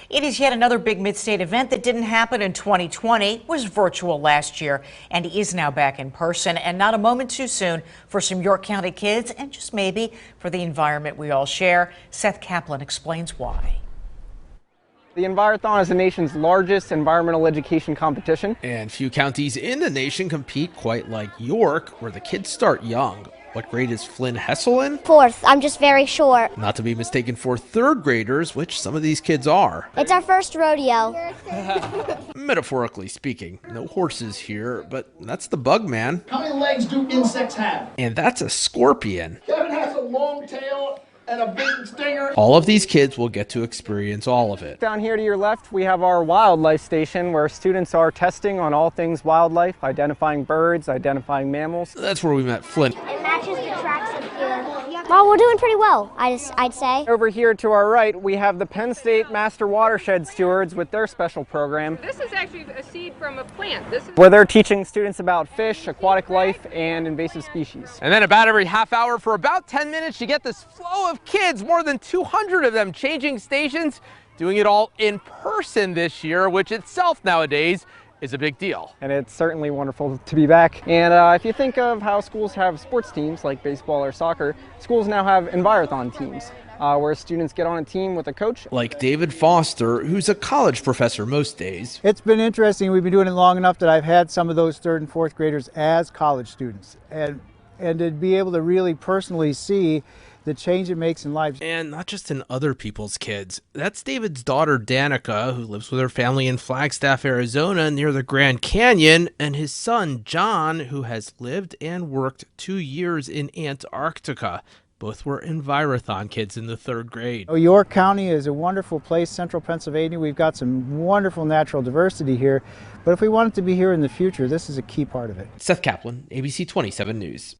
It is yet another big mid-state event that didn't happen in 2020, was virtual last year, and is now back in person, and not a moment too soon for some York County kids, and just maybe for the environment we all share. Seth Kaplan explains why. The Envirothon is the nation's largest environmental education competition. And few counties in the nation compete quite like York, where the kids start young. What grade is Flynn Hessel in? Fourth. I'm just very short. Not to be mistaken for third graders, which some of these kids are. It's our first rodeo. Metaphorically speaking. No horses here, but that's the bug man. How many legs do insects have? And that's a scorpion. Kevin has a long tail and a big stinger. All of these kids will get to experience all of it. Down here to your left, we have our wildlife station where students are testing on all things wildlife, identifying birds, identifying mammals. That's where we met Flynn. It matches the tracks up here. Well, we're doing pretty well, I'd say. Over here to our right, we have the Penn State Master Watershed Stewards with their special program. This is actually a seed from a plant. Where they're teaching students about fish, aquatic life, and invasive species. And then about every half hour for about 10 minutes, you get this flow of kids, more than 200 of them changing stations, doing it all in person this year, which itself nowadays is a big deal. And it's certainly wonderful to be back. And if you think of how schools have sports teams like baseball or soccer, schools now have Envirothon teams. Where students get on a team with a coach. Like David Foster, who's a college professor most days. It's been interesting. We've been doing it long enough that I've had some of those third and fourth graders as college students. And to be able to really personally see the change it makes in lives. And not just in other people's kids. That's David's daughter, Danica, who lives with her family in Flagstaff, Arizona, near the Grand Canyon, and his son, John, who has lived and worked 2 years in Antarctica. Both were Envirothon kids in the third grade. York County is a wonderful place, central Pennsylvania. We've got some wonderful natural diversity here. But if we want it to be here in the future, this is a key part of it. Seth Kaplan, ABC 27 News.